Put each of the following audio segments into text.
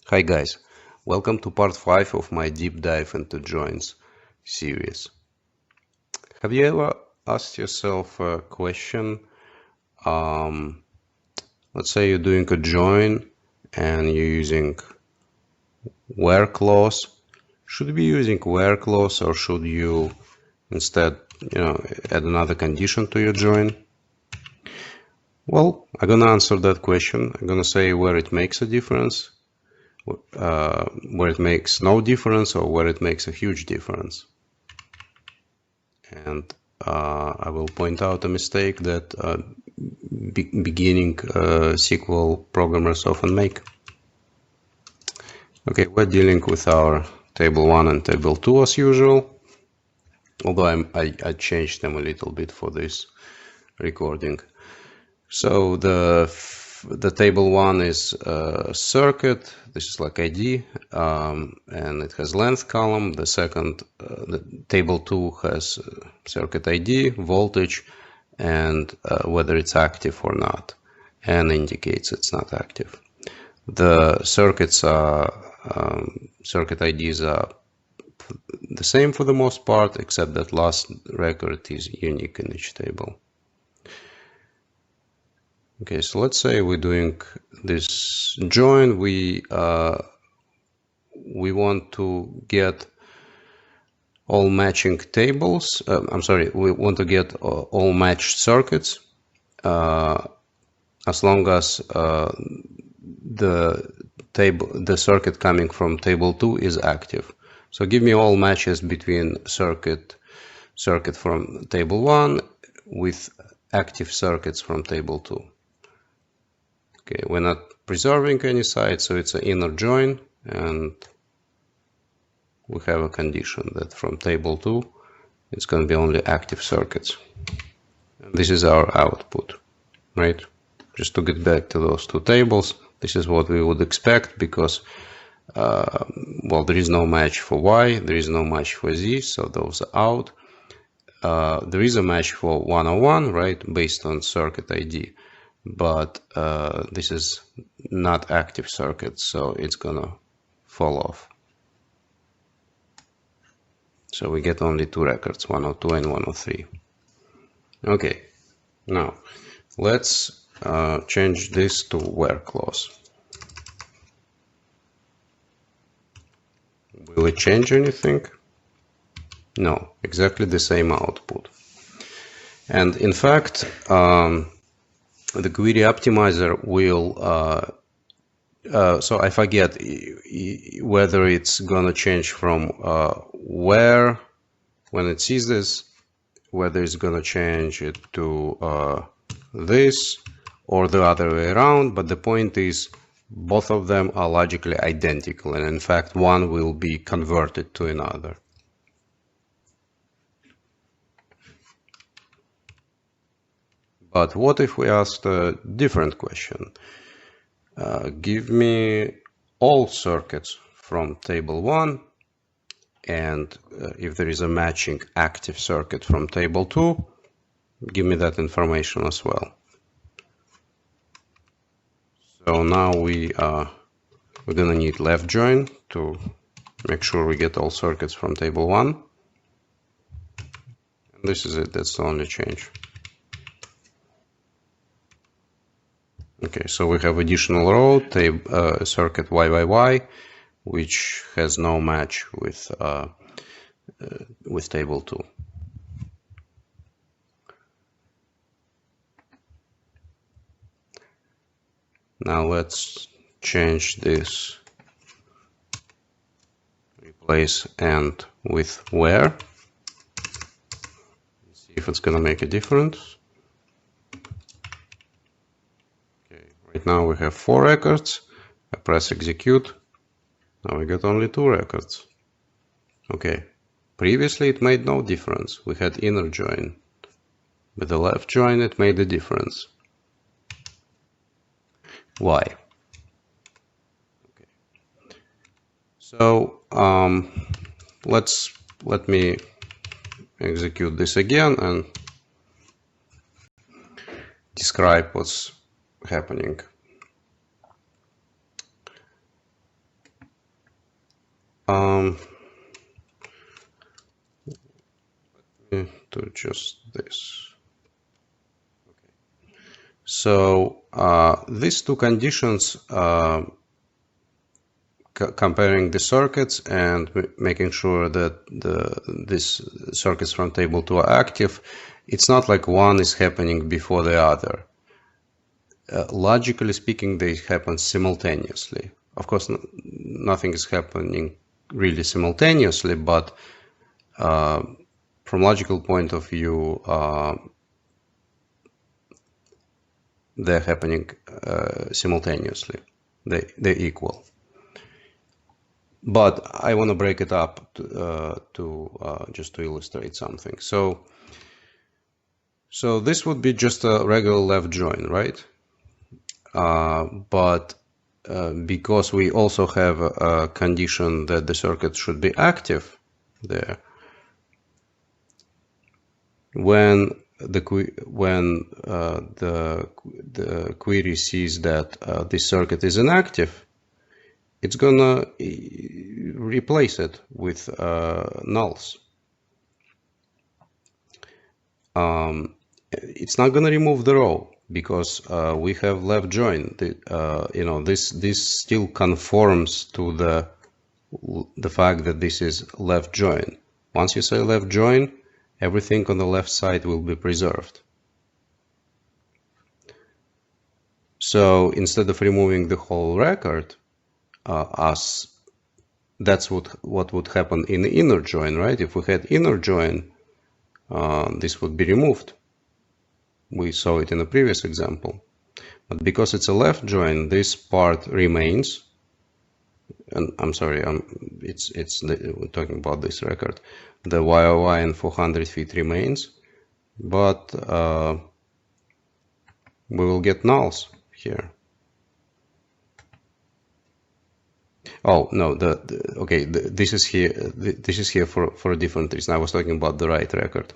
Hi guys, welcome to part 5 of my deep dive into joins series. Have you ever asked yourself a question? Let's say you're doing a join and you're using where clause. Should you be using where clause or should you instead, add another condition to your join? Well, I'm gonna answer that question. I'm gonna say where it makes a difference, where it makes no difference, or where it makes a huge difference. And I will point out a mistake that beginning SQL programmers often make. Okay, we're dealing with our table 1 and table 2 as usual, although I changed them a little bit for this recording. So the table 1 is a circuit. This is like ID, and it has length column. The table 2 has circuit ID, voltage, and whether it's active or not, and indicates it's not active. The circuit IDs are the same for the most part, except that last record is unique in each table. Okay, so let's say we're doing this join. We want to get all matching tables. We want to get all matched circuits as long as the circuit coming from table 2 is active. So give me all matches between circuit from table 1 with active circuits from table 2. Okay, we're not preserving any site, so it's an inner join, and we have a condition that from table 2 it's going to be only active circuits. And this is our output, right? Just to get back to those two tables, this is what we would expect because, well, there is no match for Y, there is no match for Z, so those are out. There is a match for 101, right, based on circuit ID, but this is not active circuit, so it's gonna fall off. So we get only two records, 102 and 103. Okay, now let's change this to where clause. Will it change anything? No, exactly the same output. And in fact, the query optimizer will, so I forget whether it's gonna change from where, when it sees this, whether it's gonna change it to this or the other way around, but the point is both of them are logically identical, and in fact one will be converted to another. But what if we asked a different question? Give me all circuits from table 1, and if there is a matching active circuit from table 2, give me that information as well. So now we're gonna need left join to make sure we get all circuits from table 1. And this is it, that's the only change. Okay, so we have additional row, circuit YYY, which has no match with table 2. Now let's change this, replace and with where. See if it's gonna make a difference. Okay, right now we have 4 records. I press execute. Now we got only 2 records. Okay, previously it made no difference. We had inner join. With the left join it made a difference. Why? Okay. So let me execute this again and describe what's happening. To just this. So these two conditions, comparing the circuits and making sure that these circuits from table 2 are active, it's not like one is happening before the other. Logically speaking, they happen simultaneously. Of course, nothing is happening really simultaneously, but from logical point of view, they're happening simultaneously. They're equal. But I want to break it up to just to illustrate something. So this would be just a regular left join, right? But because we also have a condition that the circuit should be active there, when the query sees that this circuit is inactive, it's gonna replace it with nulls. It's not gonna remove the row because we have left join. This still conforms to the fact that this is left join. Once you say left join, everything on the left side will be preserved. So instead of removing the whole record, that's what would happen in the inner join, right? If we had inner join, this would be removed. We saw it in the previous example. But because it's a left join, this part remains. And I'm sorry, we're talking about this record. The YOY and 400 feet remains, but we will get nulls here. Oh no, this is here. This is here for a different reason. I was talking about the right record.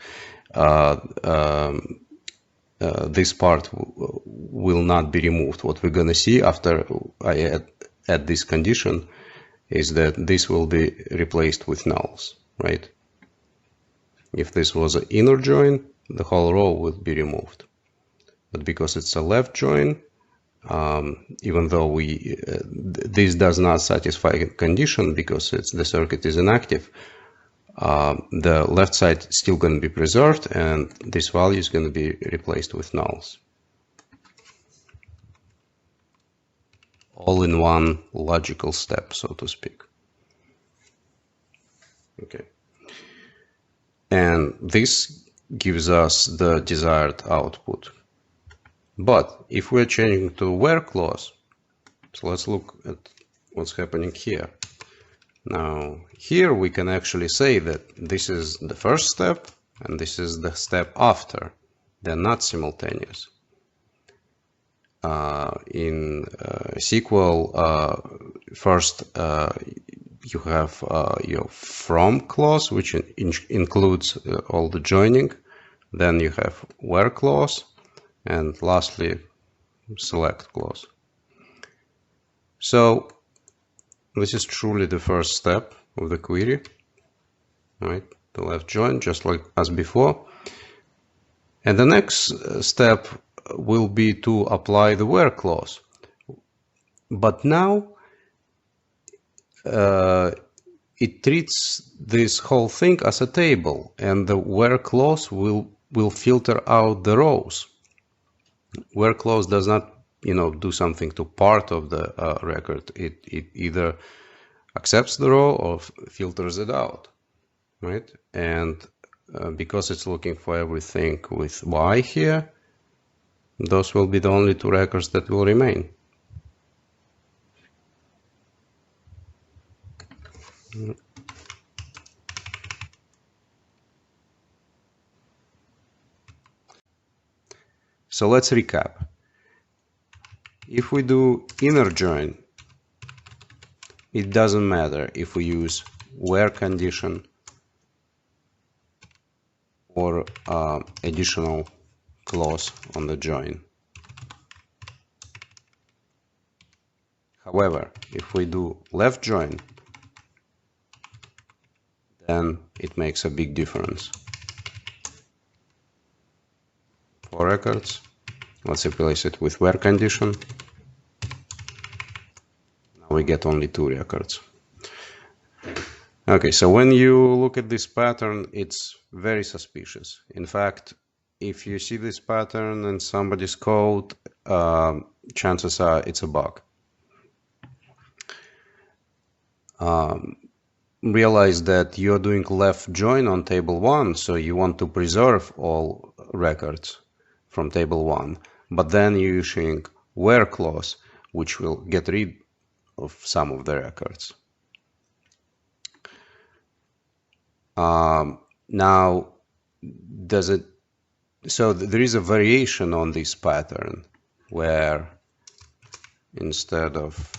This part will not be removed. What we're gonna see after I add this condition is that this will be replaced with nulls, right? If this was an inner join, the whole row would be removed. But because it's a left join, even though this does not satisfy a condition because the circuit is inactive, the left side is still going to be preserved and this value is going to be replaced with nulls. All in one logical step, so to speak. Okay. And this gives us the desired output. But if we're changing to where clause, so let's look at what's happening here. Now, here we can actually say that this is the first step and this is the step after. They're not simultaneous. In SQL, first you have your from clause, which includes all the joining. Then you have where clause, and lastly, select clause. So this is truly the first step of the query, right? The left join, just like as before. And the next step will be to apply the where clause. But now it treats this whole thing as a table, and the where clause will filter out the rows. Where clause does not, do something to part of the record. It either accepts the row or filters it out, right? And because it's looking for everything with Y here, those will be the only two records that will remain. So let's recap. If we do inner join, it doesn't matter if we use where condition or additional clause on the join. However, if we do left join, then it makes a big difference. 4 records. Let's replace it with where condition. Now we get only 2 records. Okay, so when you look at this pattern, it's very suspicious. In fact, if you see this pattern in somebody's code, chances are it's a bug. Realize that you're doing left join on table 1, so you want to preserve all records from table 1, but then you're issuing where clause, which will get rid of some of the records. Now, so there is a variation on this pattern where instead of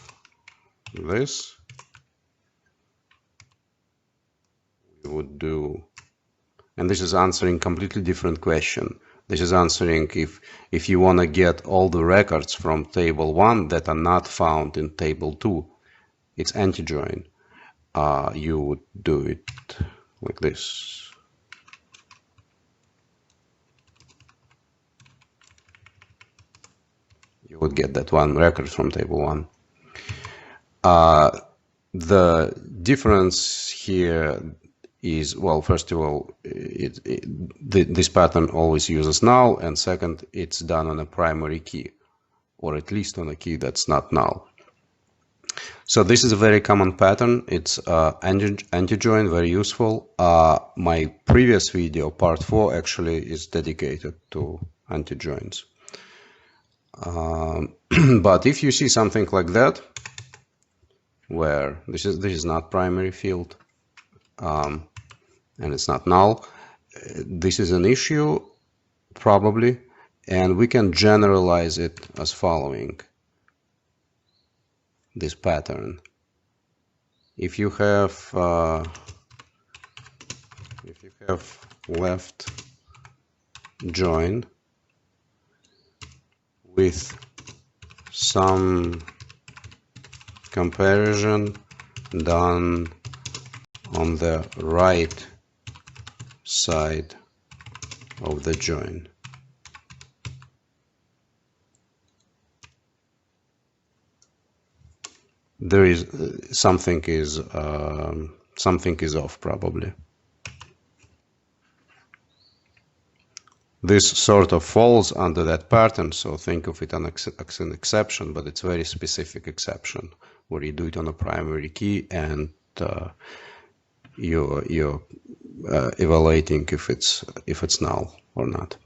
this, we would do, and this is answering completely different question. This is answering if you want to get all the records from table 1 that are not found in table 2, it's anti-join. You would do it like this. You would get that one record from table 1. The difference here is, well, first of all, this pattern always uses null, and second, it's done on a primary key, or at least on a key that's not null. So this is a very common pattern. It's anti-join, very useful. My previous video, part 4, actually is dedicated to anti-joins. But if you see something like that, where this is not primary field, and it's not null, this is an issue probably, and we can generalize it as following. This pattern. If you have left join with some comparison done on the right side of the join, there is something is off probably. This sort of falls under that pattern, so think of it as an exception, but it's a very specific exception where you do it on a primary key and you're evaluating if it's null or not.